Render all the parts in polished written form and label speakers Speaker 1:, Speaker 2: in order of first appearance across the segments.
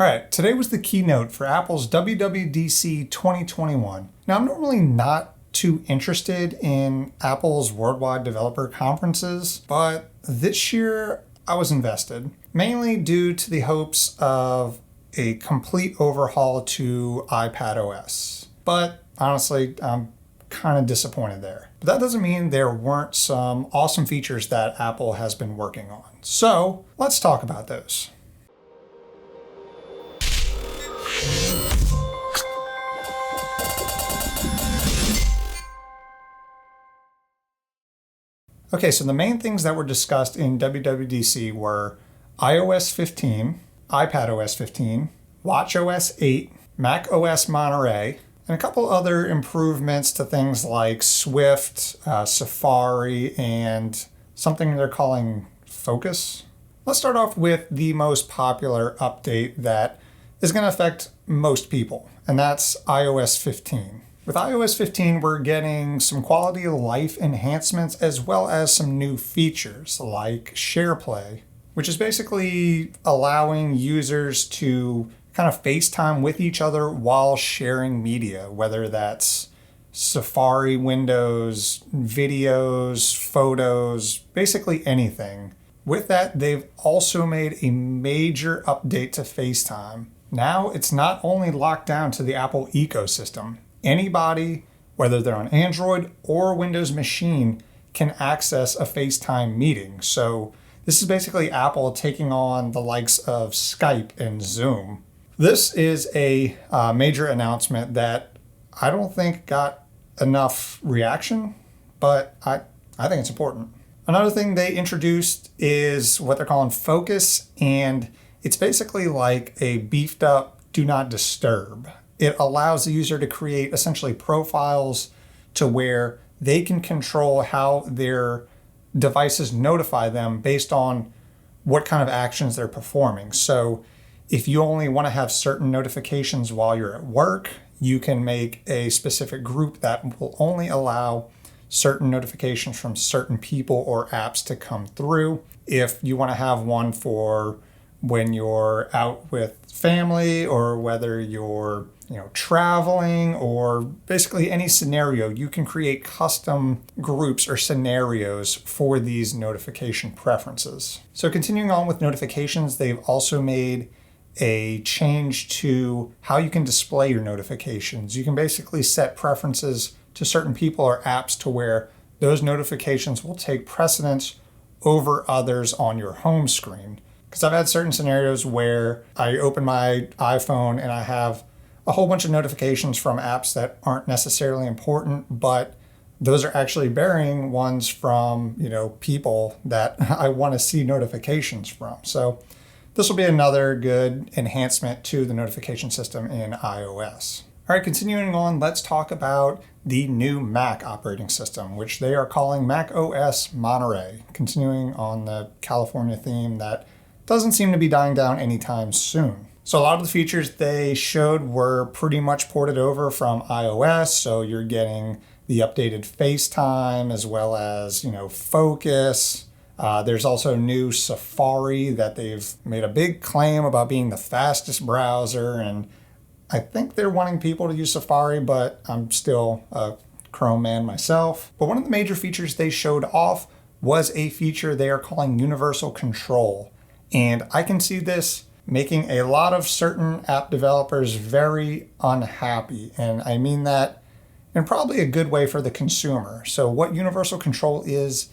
Speaker 1: All right, today was the keynote for Apple's WWDC 2021. Now, I'm normally not too interested in Apple's worldwide developer conferences, but this year I was invested, mainly due to the hopes of a complete overhaul to iPadOS. But honestly, I'm kind of disappointed there. But that doesn't mean there weren't some awesome features that Apple has been working on. So let's talk about those. Okay, so the main things that were discussed in WWDC were iOS 15, iPadOS 15, watchOS 8, macOS Monterey, and a couple other improvements to things like Swift, Safari, and something they're calling Focus. Let's start off with the most popular update that is going to affect most people, and that's iOS 15. With iOS 15, we're getting some quality of life enhancements as well as some new features like SharePlay, which is basically allowing users to kind of FaceTime with each other while sharing media, whether that's Safari windows, videos, photos, basically anything. With that, they've also made a major update to FaceTime. Now it's not only locked down to the Apple ecosystem. Anybody, whether they're on Android or Windows machine, can access a FaceTime meeting. So this is basically Apple taking on the likes of Skype and Zoom. This is a major announcement that I don't think got enough reaction, but I think it's important. Another thing they introduced is what they're calling Focus, and it's basically like a beefed up Do Not Disturb. It allows the user to create essentially profiles to where they can control how their devices notify them based on what kind of actions they're performing. So if you only want to have certain notifications while you're at work, you can make a specific group that will only allow certain notifications from certain people or apps to come through. If you want to have one for when you're out with family, or whether you're traveling, or basically any scenario, you can create custom groups or scenarios for these notification preferences. So continuing on with notifications, they've also made a change to how you can display your notifications. You can basically set preferences to certain people or apps to where those notifications will take precedence over others on your home screen. Because I've had certain scenarios where I open my iPhone and I have a whole bunch of notifications from apps that aren't necessarily important, but those are actually bearing ones from, people that I want to see notifications from. So this will be another good enhancement to the notification system in iOS. All right, continuing on, let's talk about the new Mac operating system, which they are calling macOS Monterey, continuing on the California theme that doesn't seem to be dying down anytime soon. So a lot of the features they showed were pretty much ported over from iOS. So you're getting the updated FaceTime as well as, Focus. There's also new Safari that they've made a big claim about being the fastest browser. And I think they're wanting people to use Safari, but I'm still a Chrome man myself. But one of the major features they showed off was a feature they are calling Universal Control. And I can see this making a lot of certain app developers very unhappy. And I mean that in probably a good way for the consumer. So what Universal Control is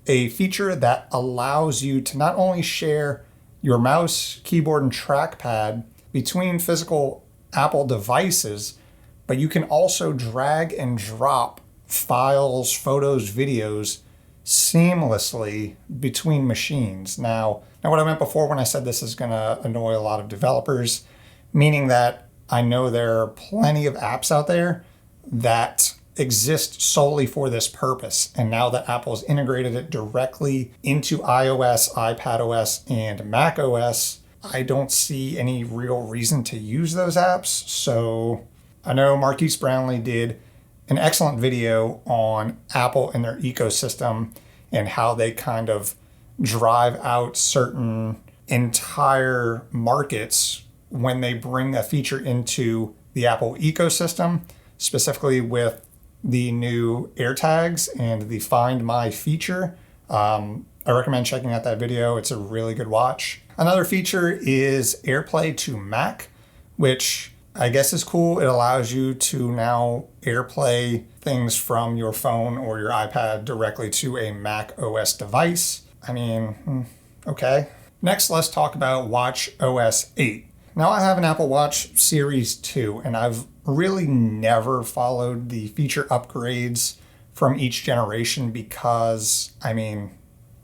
Speaker 1: a feature that allows you to not only share your mouse, keyboard, and trackpad between physical Apple devices, but you can also drag and drop files, photos, videos seamlessly between machines. Now what I meant before when I said this is going to annoy a lot of developers, meaning that I know there are plenty of apps out there that exist solely for this purpose. And now that Apple's integrated it directly into iOS, iPadOS, and macOS, I don't see any real reason to use those apps. So I know Marquise Brownlee did an excellent video on Apple and their ecosystem and how they kind of drive out certain entire markets when they bring a feature into the Apple ecosystem, specifically with the new AirTags and the Find My feature. I recommend checking out that video. It's a really good watch. Another feature is AirPlay to Mac, which I guess is cool. It allows you to now AirPlay things from your phone or your iPad directly to a Mac OS device. I mean, okay. Next, let's talk about Watch OS 8. Now I have an Apple Watch Series 2, and I've really never followed the feature upgrades from each generation because, I mean,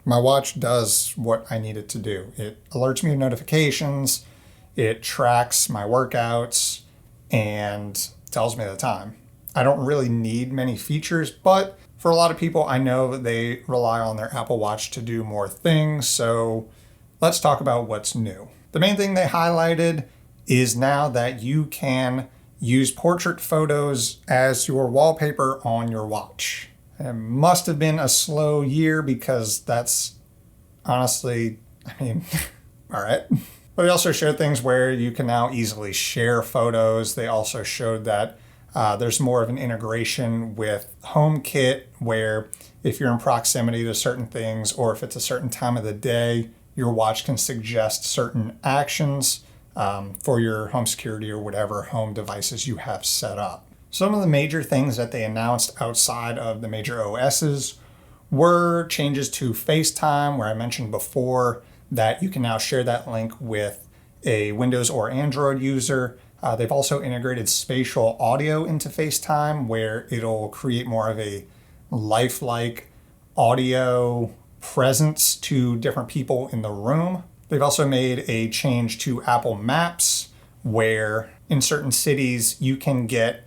Speaker 1: my watch does what I need it to do. It alerts me of notifications, it tracks my workouts, and tells me the time. I don't really need many features, but for a lot of people, I know they rely on their Apple Watch to do more things, so let's talk about what's new. The main thing they highlighted is now that you can use portrait photos as your wallpaper on your watch. It must have been a slow year because that's honestly, I mean, all right. But they also showed things where you can now easily share photos. They also showed that there's more of an integration with HomeKit where if you're in proximity to certain things or if it's a certain time of the day, your watch can suggest certain actions for your home security or whatever home devices you have set up. Some of the major things that they announced outside of the major OSs were changes to FaceTime, where I mentioned before that you can now share that link with a Windows or Android user. They've also integrated spatial audio into FaceTime, where it'll create more of a lifelike audio presence to different people in the room. They've also made a change to Apple Maps, where in certain cities you can get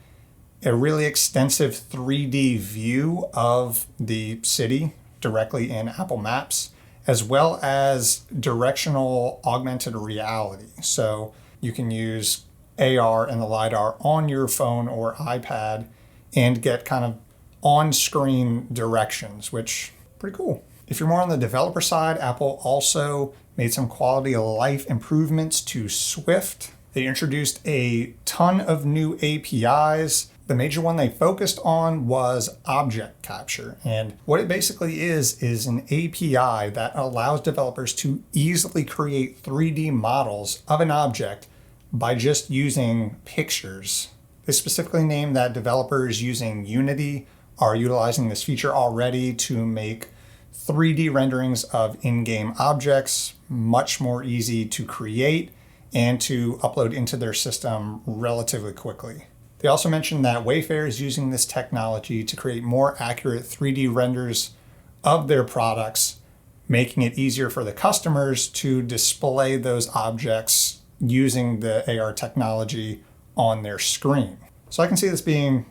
Speaker 1: a really extensive 3D view of the city directly in Apple Maps, as well as directional augmented reality. So you can use AR and the LiDAR on your phone or iPad and get kind of on-screen directions, which is pretty cool. If you're more on the developer side, Apple also made some quality of life improvements to Swift. They introduced a ton of new APIs. The major one they focused on was object capture. And what it basically is an API that allows developers to easily create 3D models of an object by just using pictures. They specifically named that developers using Unity are utilizing this feature already to make 3D renderings of in-game objects much more easy to create and to upload into their system relatively quickly. They also mentioned that Wayfair is using this technology to create more accurate 3D renders of their products, making it easier for the customers to display those objects using the AR technology on their screen. So I can see this being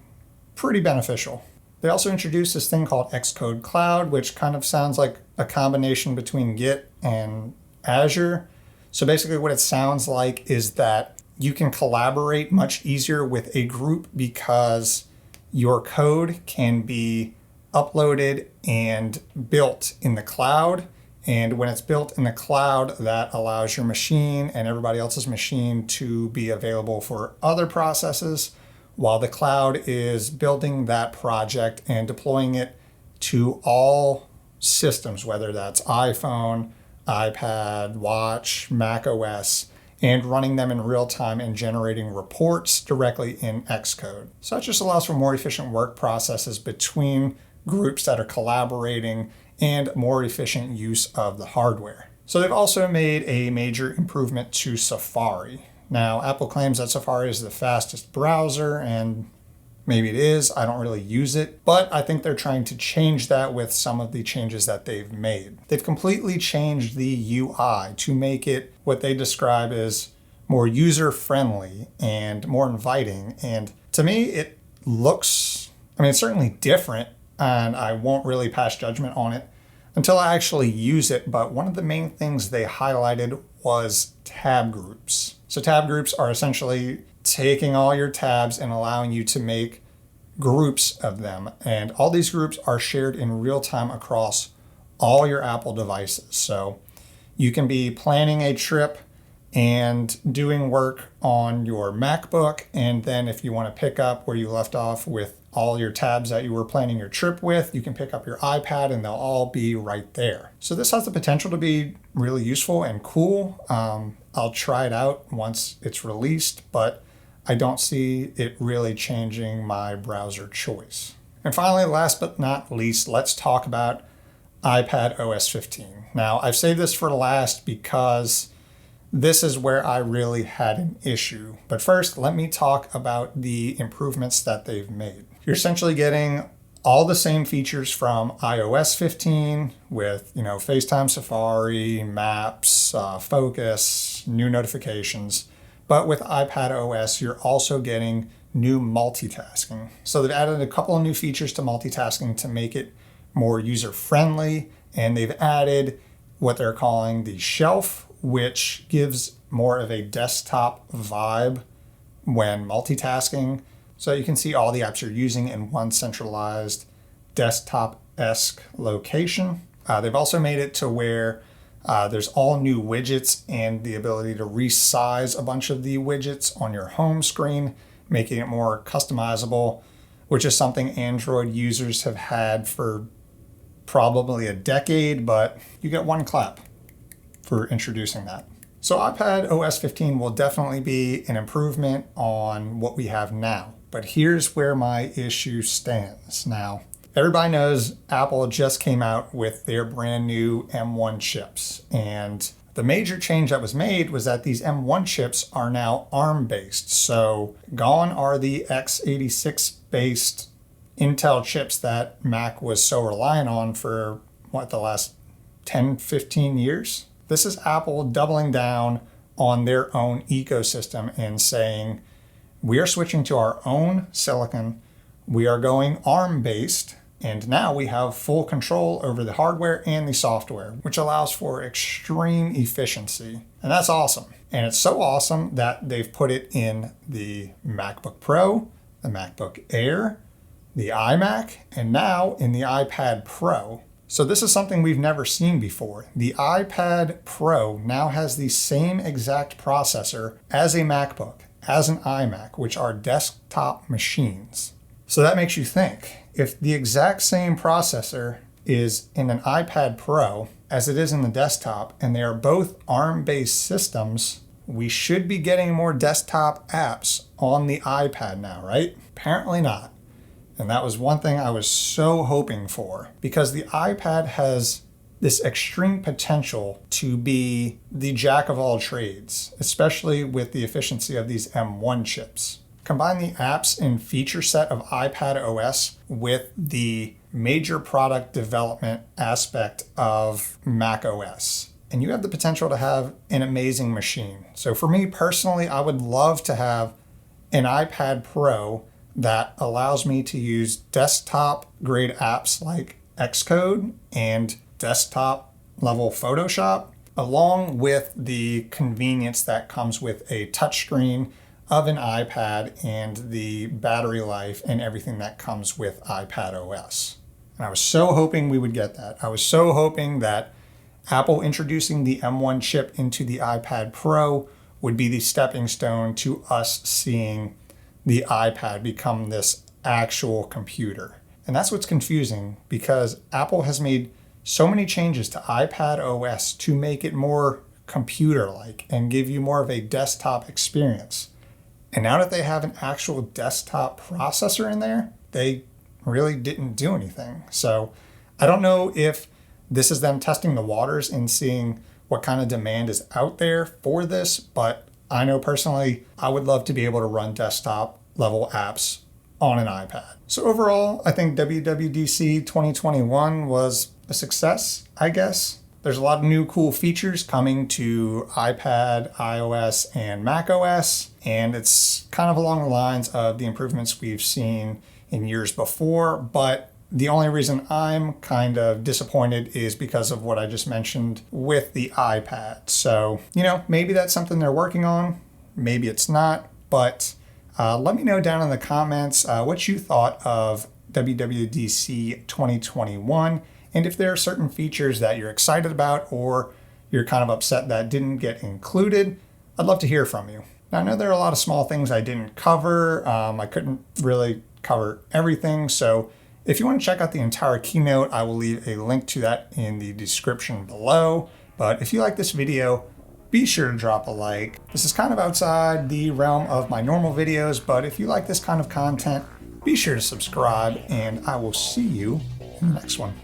Speaker 1: pretty beneficial. They also introduced this thing called Xcode Cloud, which kind of sounds like a combination between Git and Azure. So basically what it sounds like is that you can collaborate much easier with a group because your code can be uploaded and built in the cloud. And when it's built in the cloud, that allows your machine and everybody else's machine to be available for other processes, while the cloud is building that project and deploying it to all systems, whether that's iPhone, iPad, watch, Mac OS, and running them in real time and generating reports directly in Xcode. So that just allows for more efficient work processes between groups that are collaborating and more efficient use of the hardware. So they've also made a major improvement to Safari. Now, Apple claims that Safari is the fastest browser, and maybe it is. I don't really use it, but I think they're trying to change that with some of the changes that they've made. They've completely changed the UI to make it what they describe as more user-friendly and more inviting. And to me, it looks, it's certainly different, and I won't really pass judgment on it until I actually use it. But one of the main things they highlighted was tab groups. So tab groups are essentially taking all your tabs and allowing you to make groups of them. And all these groups are shared in real time across all your Apple devices. So You can be planning a trip and doing work on your MacBook, and then if you want to pick up where you left off with all your tabs that you were planning your trip with, you can pick up your iPad and they'll all be right there. So this has the potential to be really useful and cool. I'll try it out once it's released, but I don't see it really changing my browser choice. And finally, last but not least, let's talk about iPad OS 15. Now, I've saved this for last because this is where I really had an issue. But first, let me talk about the improvements that they've made. You're essentially getting all the same features from iOS 15 with, FaceTime, Safari, Maps, Focus, new notifications. But with iPad OS, you're also getting new multitasking. So they've added a couple of new features to multitasking to make it more user-friendly. And they've added what they're calling the shelf, which gives more of a desktop vibe when multitasking. So you can see all the apps you're using in one centralized desktop-esque location. They've also made it to where there's all new widgets and the ability to resize a bunch of the widgets on your home screen, making it more customizable, which is something Android users have had for probably a decade, but you get one clap for introducing that. So iPad OS 15 will definitely be an improvement on what we have now. But here's where my issue stands. Now, everybody knows Apple just came out with their brand new M1 chips. And the major change that was made was that these M1 chips are now ARM-based. So gone are the x86-based Intel chips that Mac was so reliant on for, the last 10, 15 years? This is Apple doubling down on their own ecosystem and saying, we are switching to our own silicon, we are going ARM-based, and now we have full control over the hardware and the software, which allows for extreme efficiency. And that's awesome. And it's so awesome that they've put it in the MacBook Pro, the MacBook Air, the iMac, and now in the iPad Pro. So this is something we've never seen before. The iPad Pro now has the same exact processor as a MacBook, as an iMac, which are desktop machines. So that makes you think, if the exact same processor is in an iPad Pro as it is in the desktop, and they are both ARM-based systems, we should be getting more desktop apps on the iPad now, right? Apparently not. And that was one thing I was so hoping for, because the iPad has this extreme potential to be the jack of all trades, especially with the efficiency of these M1 chips. Combine the apps and feature set of iPad OS with the major product development aspect of Mac OS, and you have the potential to have an amazing machine. So for me personally, I would love to have an iPad Pro that allows me to use desktop grade apps like Xcode and desktop level Photoshop, along with the convenience that comes with a touchscreen of an iPad and the battery life and everything that comes with iPad OS. And I was so hoping we would get that. I was so hoping that Apple introducing the M1 chip into the iPad Pro would be the stepping stone to us seeing the iPad become this actual computer. And that's what's confusing, because Apple has made so many changes to iPad OS to make it more computer-like and give you more of a desktop experience. And now that they have an actual desktop processor in there, they really didn't do anything. So I don't know if this is them testing the waters and seeing what kind of demand is out there for this, but I know personally, I would love to be able to run desktop level apps on an iPad. So overall, I think WWDC 2021 was a success, I guess. There's a lot of new cool features coming to iPad, iOS, and macOS, and it's kind of along the lines of the improvements we've seen in years before, but the only reason I'm kind of disappointed is because of what I just mentioned with the iPad. So, maybe that's something they're working on, maybe it's not, but let me know down in the comments what you thought of WWDC 2021, and if there are certain features that you're excited about or you're kind of upset that didn't get included, I'd love to hear from you. Now, I know there are a lot of small things I didn't cover. I couldn't really cover everything. So if you want to check out the entire keynote, I will leave a link to that in the description below. But if you like this video, be sure to drop a like. This is kind of outside the realm of my normal videos, but if you like this kind of content, be sure to subscribe, and I will see you in the next one.